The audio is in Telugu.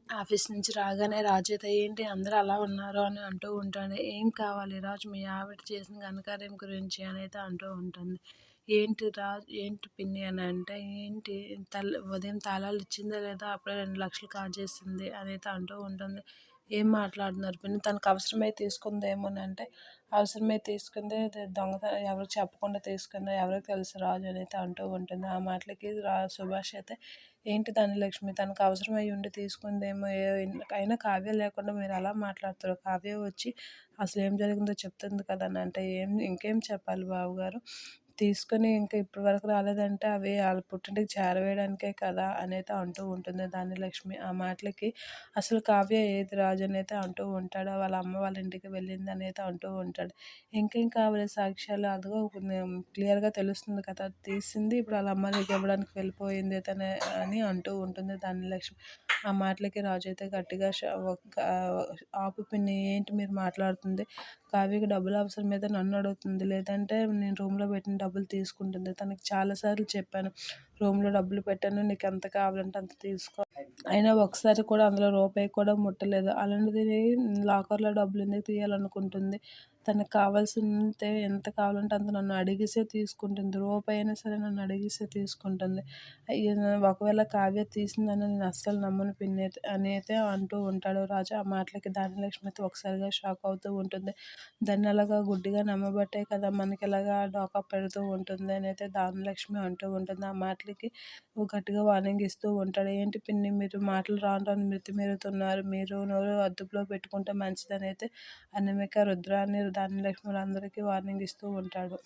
ఆఫీస్ నుంచి రాగానే రాజు అయితే ఏంటి అందరూ అలా ఉన్నారు అని అంటూ ఉంటాడు. "ఏం కావాలి రాజు, మీ ఆవిడ చేసిన ఘనకార్యం గురించి" అని అయితే అంటూ ఉంటుంది. "ఏంటి రాజు, ఏంటి పిన్ని" అని అంటే, "ఏంటి ఉదయం తాళాలు ఇచ్చిందా లేదా? అప్పుడే 2,00,000 కాజేసింది" అని అయితే అంటూ ఉంటుంది. "ఏం మాట్లాడుతున్నారు పిన్ని, తనకు అవసరమై తీసుకుందేమోనంటే", "అవసరమై తీసుకుందే, దొంగతనం ఎవరికి చెప్పకుండా తీసుకుందో ఎవరికి తెలుసు రాజు" అని అయితే అంటూ ఉంటుంది. ఆ మాటలకి సుభాష్ అయితే, "ఏంటి ధనలక్ష్మి, తనకు అవసరమై ఉండి తీసుకుందేమో, అయినా కావ్య లేకుండా మీరు ఎలా మాట్లాడతారు? కావ్య వచ్చి అసలేం జరిగిందో చెప్తుంది కదా" అని అంటే, ఇంకేం చెప్పాలి బావగారు, తీసుకొని ఇంకా ఇప్పటి వరకు రాలేదంటే అవి ఆళ్ళ పుట్టింటికి చేరవేయడానికే కదా అనైతే అంటూ ఉంటుంది ధనలక్ష్మి. ఆ మాటలకి అసలు కావ్య ఏది రాజు అనైతే అంటూ ఉంటాడు. వాళ్ళ అమ్మ వాళ్ళ ఇంటికి వెళ్ళిందనైతే అంటూ ఉంటాడు. ఇంకేం కావాలి సాక్ష్యాలు, అదిగో క్లియర్‌గా తెలుస్తుంది కదా, తీసింది ఇప్పుడు ఆళ్ళ అమ్మ దగ్గరికి ఇవ్వడానికి వెళ్ళిపోయింది తనే అని అంటూ ఉంటుంది ధనలక్ష్మి. ఆ మాటలకి రాజు అయితే గట్టిగా "ఆపు పిన్ని, ఏంటి మీరు మాట్లాడుతుంది? కావ్యకి డబ్బులు అవసరమైతే నన్ను అడుగుతుంది. లేదంటే నేను రూమ్‌లో పెట్టిన డబ్బులు తీసుకుంటుంది. తనకి చాలా సార్లు చెప్పాను. రూమ్‌లో డబ్బులు పెట్టాను. నీకెంత కావాలంటే అంత తీసుకో. అయినా ఒకసారి కూడా అందులో రూపాయి కూడా ముట్టలేదు. అలాంటిది లాకర్‌లో డబ్బులు ఎందుకు తీయాలనుకుంటుంది? తనకు కావాల్సింతే, ఎంత కావాలంటే అంత నన్ను అడిగిసే తీసుకుంటుంది. రూపాయి అయినా సరే నన్ను అడిగిసే తీసుకుంటుంది. ఒకవేళ కావ్య తీసిందని నేను అస్సలు నమ్మను పిన్ని" అని అయితే అంటూ ఉంటాడు రాజు. ఆ మాటలకి ధనలక్ష్మి అయితే ఒకసారిగా షాక్ అవుతూ ఉంటుంది. దాన్ని అలాగా గుడ్డిగా నమ్మబట్టే కదా మనకిలాగా డోకా పెడుతూ ఉంటుంది అని అయితే ధనలక్ష్మి అంటూ ఉంటుంది. ఆ మాటలకి గట్టిగా వార్నింగ్ ఇస్తూ ఉంటాడు. "ఏంటి పిన్ని, మీరు మాటలు రాను రాను మితిమీరుతున్నారు. మీరు నోరు అదుపులో పెట్టుకుంటే మంచిదని" అయితే అనామిక, రుద్ర అని ధనలక్ష్మి వాళ్ళందరికీ వార్నింగ్ ఇస్తూ ఉంటాడు.